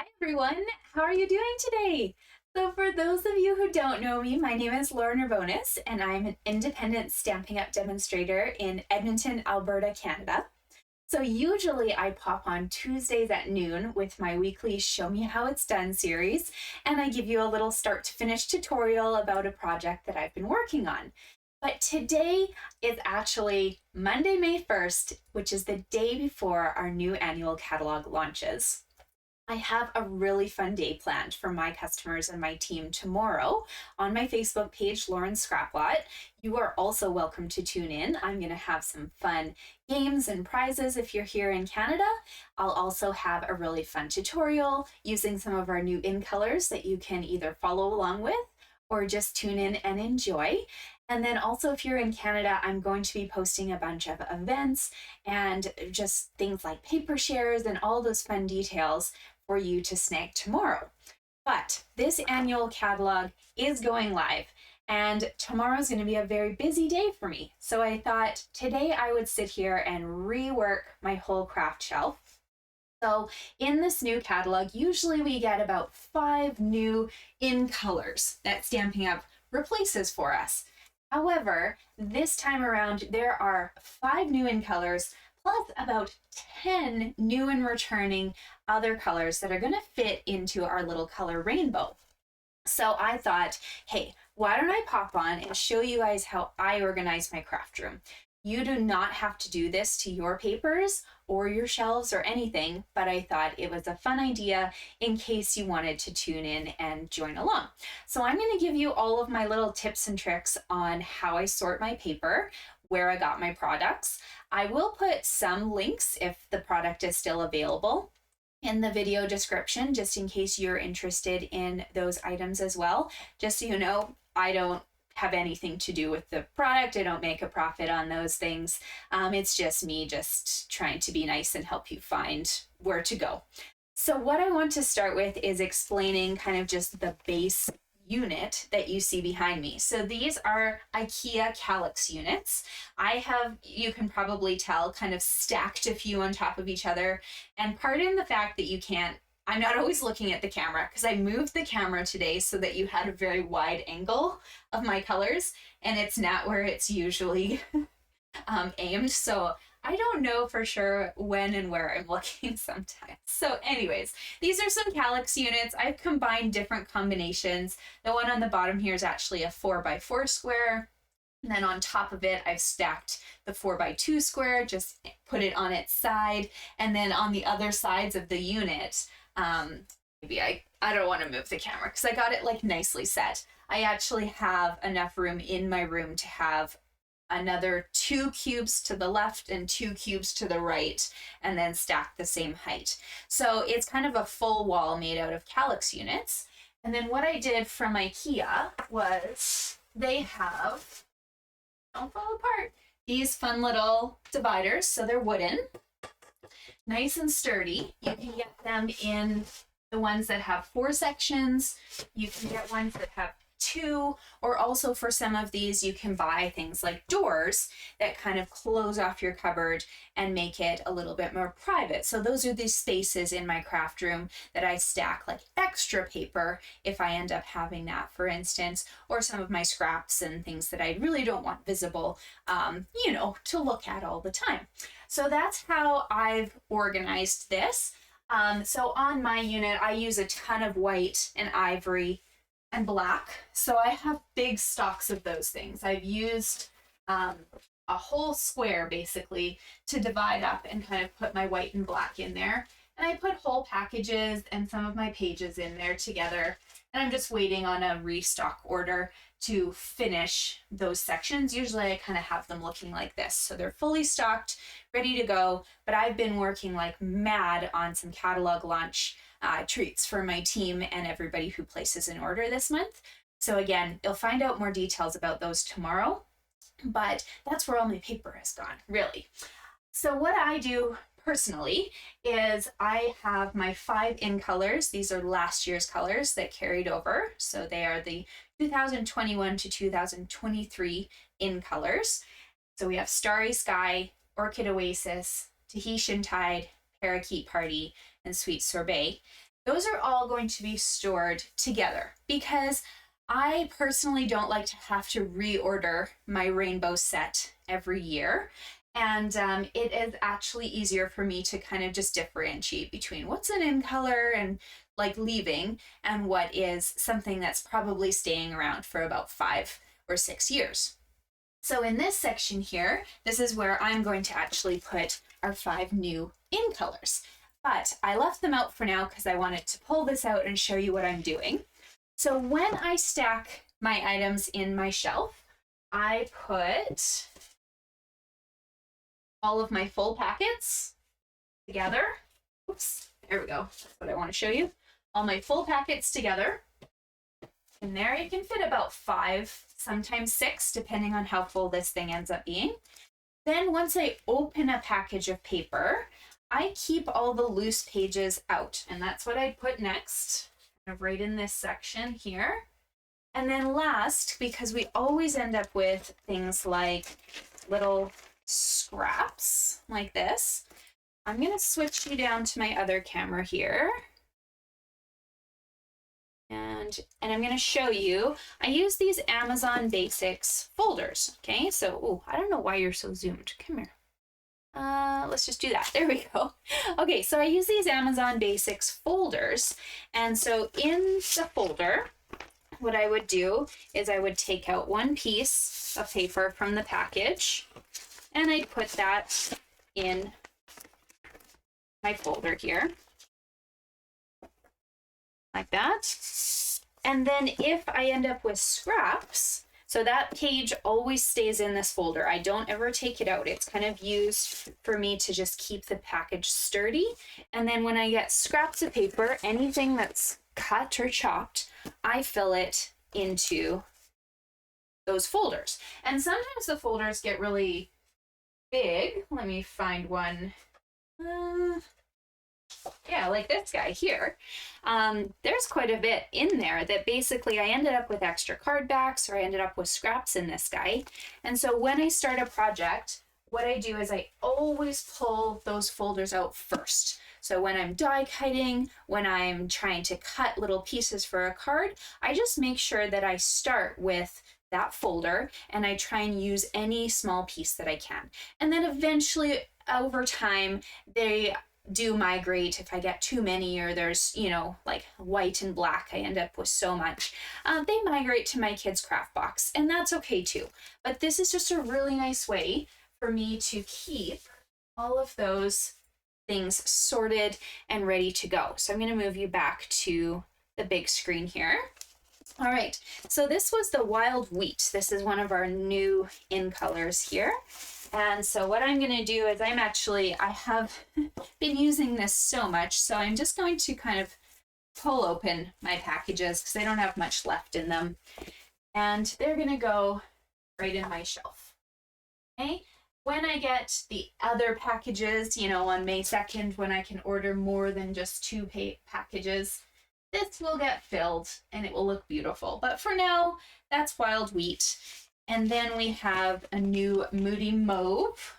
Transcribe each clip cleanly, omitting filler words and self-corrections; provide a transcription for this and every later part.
Hi everyone, how are you doing today? So for those of you who don't know me, my name is Laura Nervonis and I'm an independent Stampin' Up demonstrator in Edmonton, Alberta, Canada. So usually I pop on Tuesdays at noon with my weekly Show Me How It's Done series, and I give you a little start to finish tutorial about a project that I've been working on. But today is actually Monday, May 1st, which is the day before our new annual catalog launches. I have a really fun day planned for my customers and my team tomorrow on my Facebook page, Lauren Scraplot. You are also welcome to tune in. I'm going to have some fun games and prizes if you're here in Canada. I'll also have a really fun tutorial using some of our new in colors that you can either follow along with or just tune in and enjoy. And then also, if you're in Canada, I'm going to be posting a bunch of events and just things like paper shares and all those fun details for you to snag tomorrow. But this annual catalog is going live, and tomorrow is going to be a very busy day for me. So I thought today I would sit here and rework my whole craft shelf. So in this new catalog, usually we get about 5 new in colors that Stampin' Up replaces for us. However, this time around, there are 5 new in colors plus about 10 new and returning other colors that are going to fit into our little color rainbow. So I thought, hey, why don't I pop on and show you guys how I organize my craft room. You do not have to do this to your papers or your shelves or anything, but I thought it was a fun idea in case you wanted to tune in and join along. So I'm going to give you all of my little tips and tricks on how I sort my paper, where I got my products. I will put some links if the product is still available in the video description, just in case you're interested in those items as well. Just so you know, I don't have anything to do with the product. I don't make a profit on those things. It's just me just trying to be nice and help you find where to go. So what I want to start with is explaining kind of just the base unit that you see behind me. So these are Ikea Kallax units. I have, you can probably tell, kind of stacked a few on top of each other. And pardon the fact that you can't, I'm not always looking at the camera because I moved the camera today so that you had a very wide angle of my colors, and it's not where it's usually aimed. So I don't know for sure when and where I'm looking sometimes. So anyways, these are some Kallax units. I've combined different combinations. The one on the bottom here is actually a 4x4 square. And then on top of it, I've stacked the 4x2 square, just put it on its side. And then on the other sides of the unit, maybe I don't want to move the camera because I got it like nicely set. I actually have enough room in my room to have another 2 cubes to the left and 2 cubes to the right, and then stacked the same height. So it's kind of a full wall made out of Kallax units. And then what I did from Ikea was they have, don't fall apart, these fun little dividers. So they're wooden, nice and sturdy. You can get them in the ones that have 4 sections. You can get ones that have 2, or also for some of these you can buy things like doors that kind of close off your cupboard and make it a little bit more private. So those are the spaces in my craft room that I stack like extra paper if I end up having that, for instance, or some of my scraps and things that I really don't want visible, you know, to look at all the time. So that's how I've organized this. So on my unit, I use a ton of white and ivory and black. So I have big stocks of those things. I've used a whole square basically to divide up and kind of put my white and black in there. And I put whole packages and some of my pages in there together. And I'm just waiting on a restock order to finish those sections. Usually I kind of have them looking like this. So they're fully stocked, ready to go. But I've been working like mad on some catalog launch treats for my team and everybody who places an order this month. So again, you'll find out more details about those tomorrow, but that's where all my paper has gone, really. So what I do personally is I have my 5 in colors. These are last year's colors that carried over. So they are the 2021 to 2023 in colors. So we have Starry Sky, Orchid Oasis, Tahitian Tide, Parakeet Party, and Sweet Sorbet. those are all going to be stored together because I personally don't like to have to reorder my rainbow set every year. And it is actually easier for me to kind of just differentiate between what's an in color and like leaving and what is something that's probably staying around for about 5 or 6 years. So in this section here, this is where I'm going to actually put our 5 new in colors. But I left them out for now because I wanted to pull this out and show you what I'm doing. So when I stack my items in my shelf, I put all of my full packets together. Oops, there we go. That's what I want to show you. All my full packets together. In there, you can fit about 5, sometimes 6, depending on how full this thing ends up being. Then once I open a package of paper, I keep all the loose pages out, and that's what I put next, kind of right in this section here. And then last, because we always end up with things like little scraps like this, I'm going to switch you down to my other camera here. And I'm going to show you, I use these Amazon Basics folders, okay? So, I don't know why you're so zoomed. Come here. Let's just do that. There we go. Okay, so I use these Amazon Basics folders. And so in the folder, what I would do is I would take out one piece of paper from the package and I'd put that in my folder here. Like that. And then if I end up with scraps, so that page always stays in this folder. I don't ever take it out. It's kind of used for me to just keep the package sturdy. And then when I get scraps of paper, anything that's cut or chopped, I fill it into those folders. And sometimes the folders get really big. Let me find one. Yeah, like this guy here. There's quite a bit in there that basically I ended up with extra card backs or I ended up with scraps in this guy. And so when I start a project, what I do is I always pull those folders out first. So when I'm die cutting, when I'm trying to cut little pieces for a card, I just make sure that I start with that folder and I try and use any small piece that I can. And then eventually over time, they do migrate. If I get too many or there's, like white and black, I end up with so much, they migrate to my kids' craft box, and that's okay too. But this is just a really nice way for me to keep all of those things sorted and ready to go. So I'm going to move you back to the big screen here. All right, so this was the Wild Wheat. This is one of our new in colors here. And so what I'm going to do is I have been using this so much, so I'm just going to kind of pull open my packages because I don't have much left in them. And they're going to go right in my shelf. Okay? When I get the other packages, on May 2nd, when I can order more than just 2 packages, this will get filled and it will look beautiful. But for now, that's Wild Wheat. And then we have a new Moody Mauve.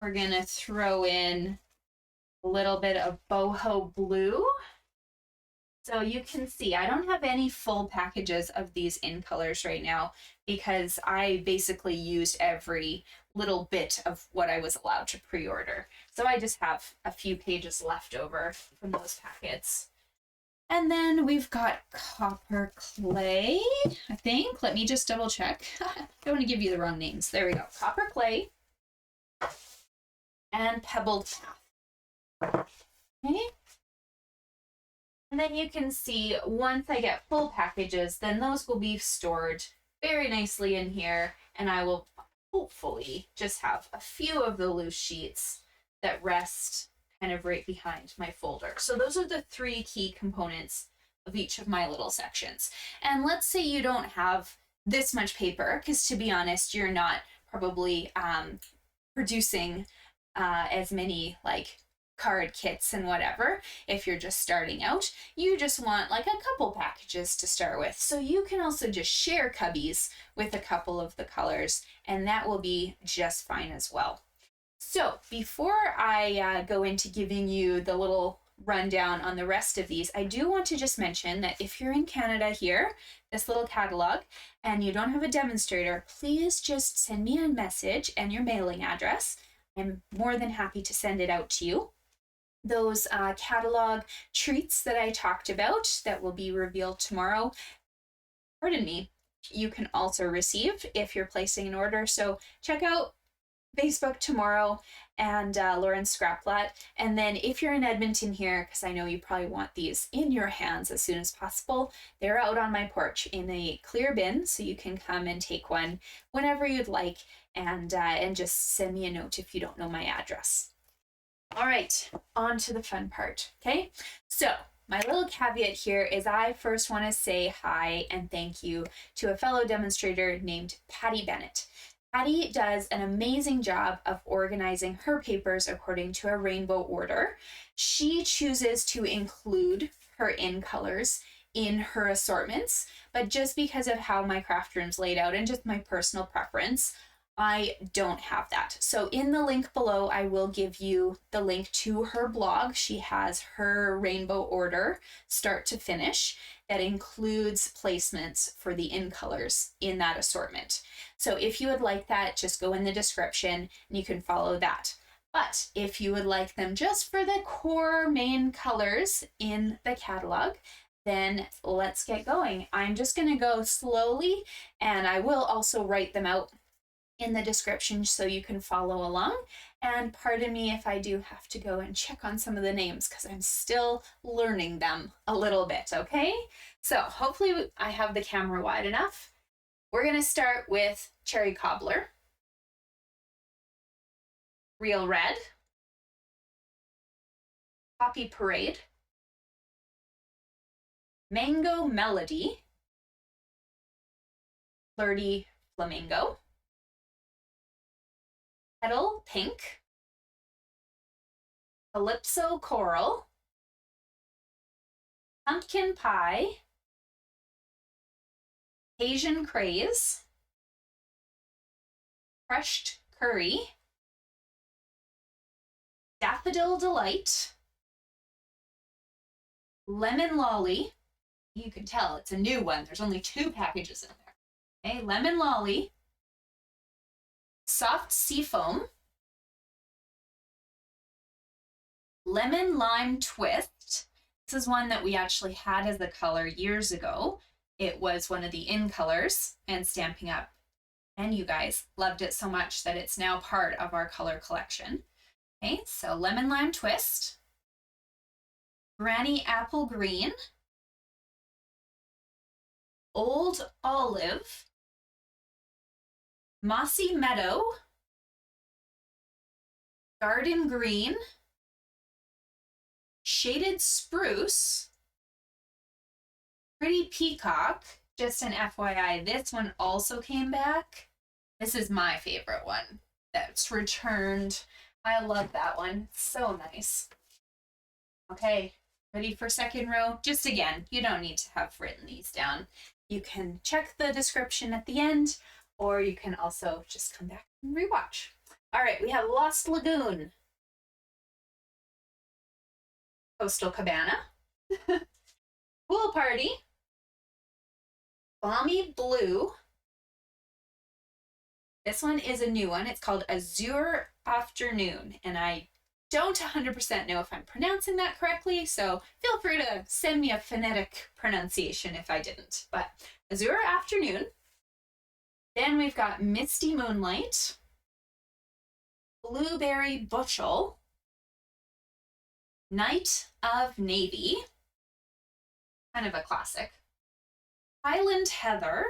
We're going to throw in a little bit of Boho Blue. So you can see I don't have any full packages of these in colors right now because I basically used every little bit of what I was allowed to pre-order. So I just have a few pages left over from those packets. And then we've got Copper Clay, I think. Let me just double check. I don't want to give you the wrong names. There we go. Copper Clay and Pebbled Path. Okay. And then you can see once I get full packages, then those will be stored very nicely in here. And I will hopefully just have a few of the loose sheets that rest kind of right behind my folder. So those are the 3 key components of each of my little sections. And let's say you don't have this much paper, because to be honest, you're not probably producing as many like card kits and whatever. If you're just starting out, you just want like a couple packages to start with. So you can also just share cubbies with a couple of the colors, and that will be just fine as well. So before I go into giving you the little rundown on the rest of these, I do want to just mention that if you're in Canada here, this little catalog, and you don't have a demonstrator, please just send me a message and your mailing address. I'm more than happy to send it out to you. Those catalog treats that I talked about that will be revealed tomorrow, pardon me, you can also receive if you're placing an order. So check out Facebook tomorrow and Lauren Scraplat. And then if you're in Edmonton here, because I know you probably want these in your hands as soon as possible, they're out on my porch in a clear bin, so you can come and take one whenever you'd like, and just send me a note if you don't know my address. All right, on to the fun part, okay? So my little caveat here is I first want to say hi and thank you to a fellow demonstrator named Patty Bennett. Patty does an amazing job of organizing her papers according to a rainbow order. She chooses to include her in colors in her assortments, but just because of how my craft room's laid out and just my personal preference, I don't have that. So in the link below, I will give you the link to her blog. She has her rainbow order start to finish that includes placements for the in colors in that assortment. So if you would like that, just go in the description and you can follow that. But if you would like them just for the core main colors in the catalog, then let's get going. I'm just going to go slowly, and I will also write them out in the description so you can follow along. And pardon me if I do have to go and check on some of the names because I'm still learning them a little bit, okay? So hopefully I have the camera wide enough. We're going to start with Cherry Cobbler, Real Red, Poppy Parade, Mango Melody, Flirty Flamingo, Petal Pink, Calypso Coral, Pumpkin Pie, Asian Craze, Crushed Curry, Daffodil Delight, Lemon Lolly. You can tell it's a new one. There's only 2 packages in there. Okay, Lemon Lolly, Soft Seafoam, Lemon Lime Twist. This is one that we actually had as the color years ago. It was one of the in colors and Stampin' Up, and you guys loved it so much that it's now part of our color collection. Okay, so Lemon Lime Twist, Granny Apple Green, Old Olive, Mossy Meadow, Garden Green, Shaded Spruce, Pretty Peacock. Just an FYI, this one also came back. This is my favorite one that's returned. I love that one. So nice. Okay, ready for second row? Just again, you don't need to have written these down. You can check the description at the end, or you can also just come back and rewatch. All right, we have Lost Lagoon, Coastal Cabana, Pool Party, Balmy Blue. This one is a new one. It's called Azure Afternoon, and I don't 100% know if I'm pronouncing that correctly, so feel free to send me a phonetic pronunciation if I didn't. But Azure Afternoon. Then we've got Misty Moonlight, Blueberry Bushel, Night of Navy, kind of a classic, Highland Heather,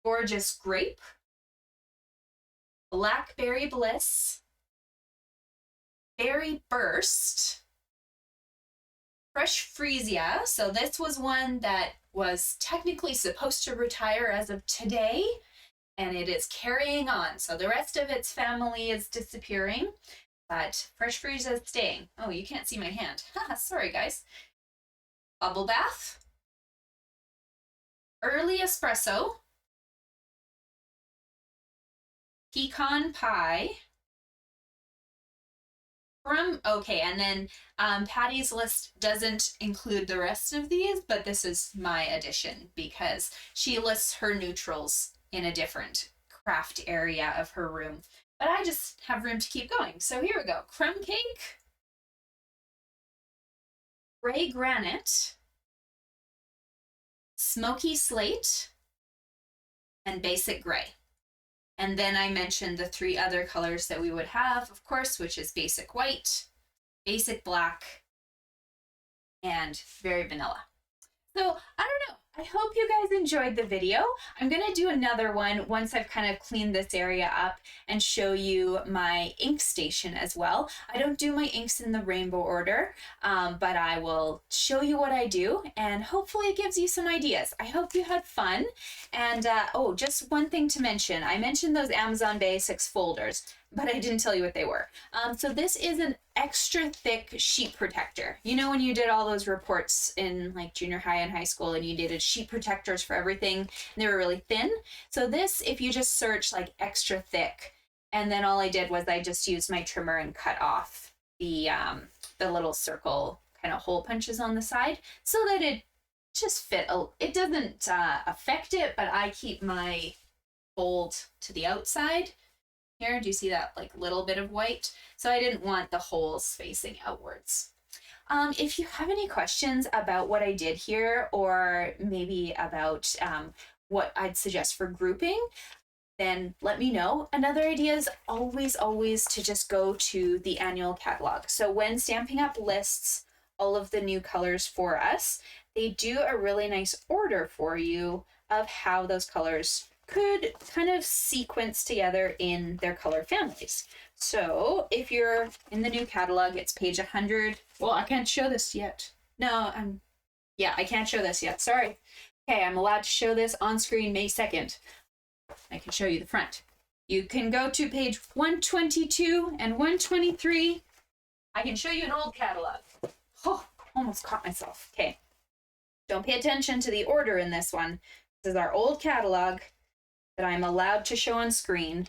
Gorgeous Grape, Blackberry Bliss, Berry Burst, Fresh Freesia. So this was one that was technically supposed to retire as of today, and it is carrying on. So the rest of its family is disappearing, but Fresh Freesia is staying. Oh, you can't see my hand. Sorry, guys. Bubble Bath, Early Espresso, pecan pie, okay, and then Patty's list doesn't include the rest of these, but this is my addition because she lists her neutrals in a different craft area of her room. But I just have room to keep going. So here we go. Crumb cake, gray granite, smoky slate, and basic gray. And then I mentioned the 3 other colors that we would have, of course, which is basic white, basic black, and very vanilla. So I don't know. I hope you guys enjoyed the video. I'm going to do another one once I've kind of cleaned this area up and show you my ink station as well. I don't do my inks in the rainbow order, but I will show you what I do and hopefully it gives you some ideas. I hope you had fun. And oh, just one thing to mention. I mentioned those Amazon Basics folders, but I didn't tell you what they were. So this is an extra thick sheet protector. You know when you did all those reports in like junior high and high school and you did sheet protectors for everything and they were really thin? So this, if you just search like extra thick, and then all I did was I just used my trimmer and cut off the little circle kind of hole punches on the side so that it just fit. It doesn't affect it, but I keep my fold to the outside. Here, do you see that like little bit of white? So I didn't want the holes facing outwards. If you have any questions about what I did here, or maybe about what I'd suggest for grouping, then let me know. Another idea is always to just go to the annual catalog. So when Stampin' Up lists all of the new colors for us, they do a really nice order for you of how those colors could kind of sequence together in their color families. So if you're in the new catalog, it's page 100. Well, I can't show this yet. No, I can't show this yet. Sorry. Okay, I'm allowed to show this on screen May 2nd. I can show you the front. You can go to page 122 and 123. I can show you an old catalog. Oh, almost caught myself. Okay. Don't pay attention to the order in this one. This is our old catalog that I'm allowed to show on screen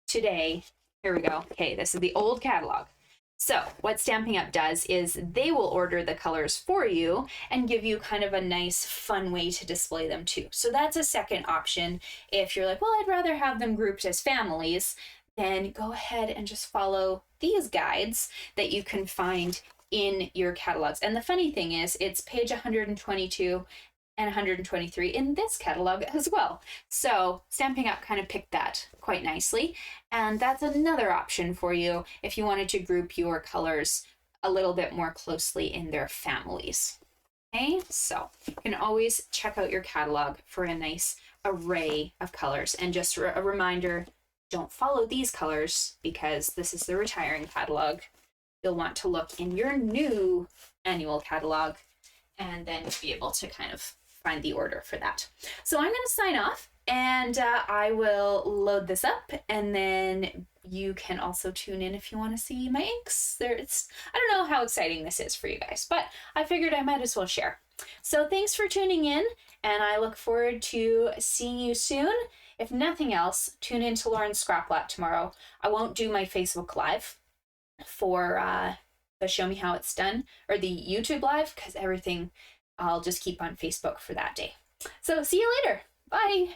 today. Here we go. Okay, this is the old catalog. So what Stampin' Up does is they will order the colors for you and give you kind of a nice fun way to display them too. So that's a second option. If you're like, well, I'd rather have them grouped as families, then go ahead and just follow these guides that you can find in your catalogs. And the funny thing is, it's page 122 and 123 in this catalog as well. So Stampin' Up kind of picked that quite nicely. And that's another option for you if you wanted to group your colors a little bit more closely in their families. Okay, so you can always check out your catalog for a nice array of colors. And just a reminder, don't follow these colors because this is the retiring catalog. You'll want to look in your new annual catalog and then be able to kind of find the order for that. So I'm going to sign off and I will load this up, and then you can also tune in if you want to see my inks. I don't know how exciting this is for you guys, but I figured I might as well share. So thanks for tuning in, and I look forward to seeing you soon. If nothing else, tune in to Lauren's Scrap Lab tomorrow. I won't do my Facebook Live for the Show Me How It's Done, or the YouTube Live, because everything I'll just keep on Facebook for that day. So see you later. Bye.